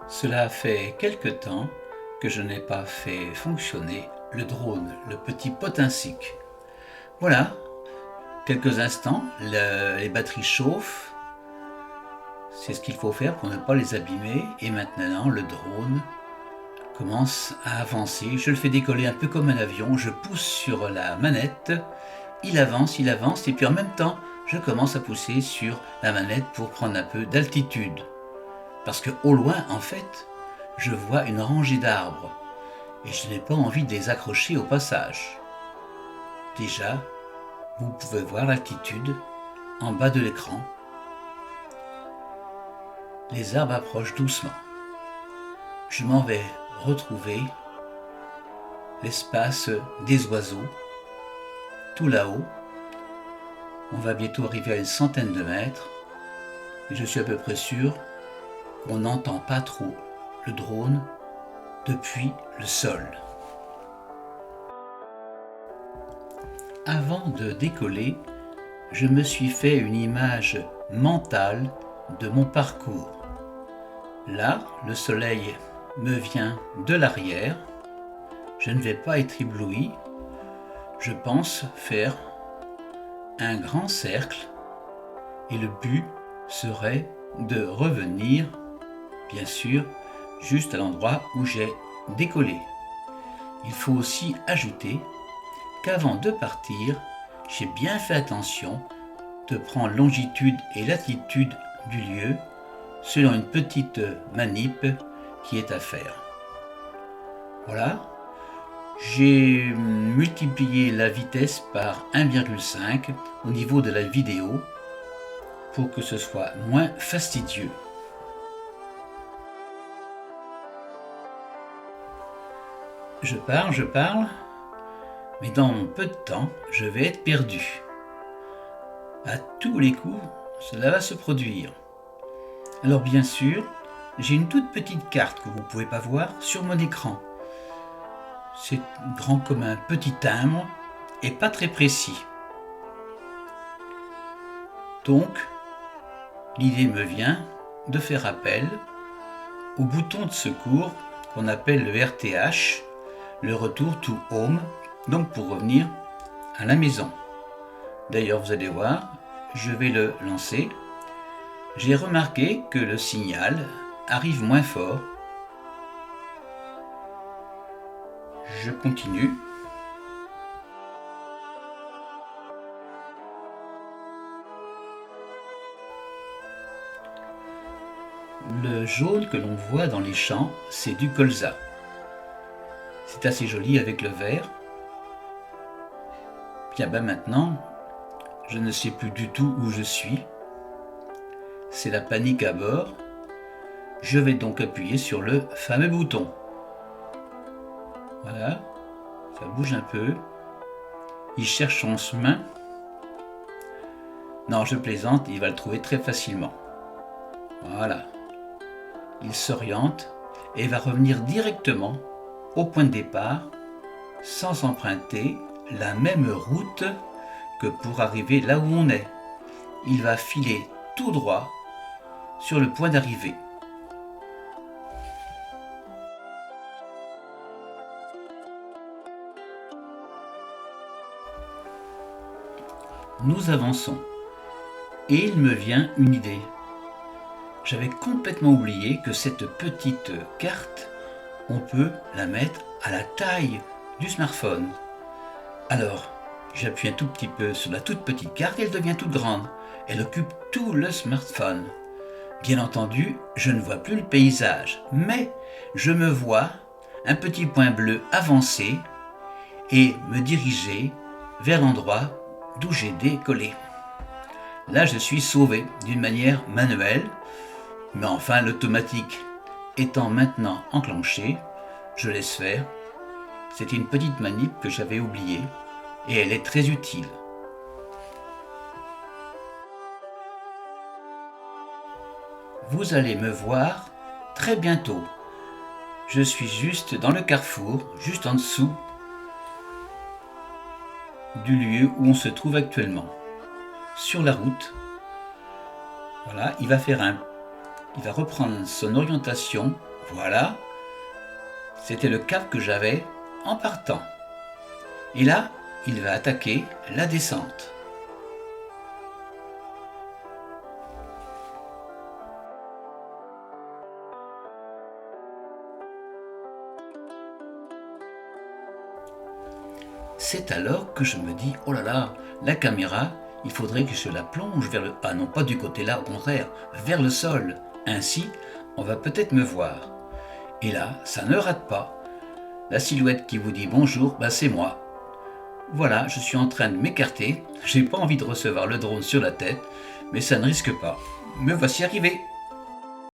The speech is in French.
Cela fait quelque temps que je n'ai pas fait fonctionner le drone, le petit Potensic. Voilà, quelques instants, les batteries chauffent, c'est ce qu'il faut faire pour ne pas les abîmer, et maintenant le drone commence à avancer. Je le fais décoller un peu comme un avion, je pousse sur la manette, il avance, et puis en même temps, je commence à pousser sur la manette pour prendre un peu d'altitude. Parce que au loin, en fait, je vois une rangée d'arbres et je n'ai pas envie de les accrocher au passage. Déjà, vous pouvez voir l'altitude en bas de l'écran. Les arbres approchent doucement. Je m'en vais retrouver l'espace des oiseaux, tout là-haut. On va bientôt arriver à une centaine de mètres et je suis à peu près sûr qu'on n'entend pas trop le drone depuis le sol. Avant de décoller, je me suis fait une image mentale de mon parcours. Là, le soleil me vient de l'arrière. Je ne vais pas être ébloui. Je pense faire un grand cercle et le but serait de revenir, bien sûr, juste à l'endroit où j'ai décollé. Il faut aussi ajouter qu'avant de partir, j'ai bien fait attention de prendre longitude et latitude du lieu selon une petite manip qui est à faire. Voilà, j'ai multiplié la vitesse par 1,5 au niveau de la vidéo pour que ce soit moins fastidieux. Je parle, mais dans peu de temps, je vais être perdu. À tous les coups, cela va se produire. Alors bien sûr, j'ai une toute petite carte que vous ne pouvez pas voir sur mon écran. C'est grand comme un petit timbre et pas très précis. Donc, l'idée me vient de faire appel au bouton de secours qu'on appelle le RTH, le retour to home, donc pour revenir à la maison. D'ailleurs, vous allez voir, je vais le lancer. J'ai remarqué que le signal arrive moins fort. Je continue. Le jaune que l'on voit dans les champs, c'est du colza. C'est assez joli avec le vert. Bien maintenant, je ne sais plus du tout où je suis. C'est la panique à bord. Je vais donc appuyer sur le fameux bouton. Voilà, ça bouge un peu. Il cherche son chemin. Non, je plaisante, il va le trouver très facilement. Voilà. Il s'oriente et va revenir directement au point de départ sans emprunter la même route que pour arriver là où on est. Il va filer tout droit sur le point d'arrivée. Nous avançons et il me vient une idée. J'avais complètement oublié que cette petite carte, on peut la mettre à la taille du smartphone. Alors, j'appuie un tout petit peu sur la toute petite carte et elle devient toute grande. Elle occupe tout le smartphone. Bien entendu, je ne vois plus le paysage, mais je me vois un petit point bleu avancer et me diriger vers l'endroit d'où j'ai décollé. Là, je suis sauvé d'une manière manuelle, mais enfin l'automatique étant maintenant enclenché, je laisse faire. C'est une petite manip que j'avais oubliée et elle est très utile. Vous allez me voir très bientôt. Je suis juste dans le carrefour, juste en dessous du lieu où on se trouve actuellement. Sur la route, voilà, il va reprendre son orientation Voilà, c'était le cap que j'avais en partant. Et là, il va attaquer la descente. C'est alors que je me dis, oh là là, la caméra, il faudrait que je la plonge vers le... Ah non, pas du côté là, au contraire, vers le sol. Ainsi, on va peut-être me voir. Et là, ça ne rate pas. La silhouette qui vous dit bonjour, c'est moi. Voilà, je suis en train de m'écarter. J'ai pas envie de recevoir le drone sur la tête, mais ça ne risque pas. Me voici arrivé.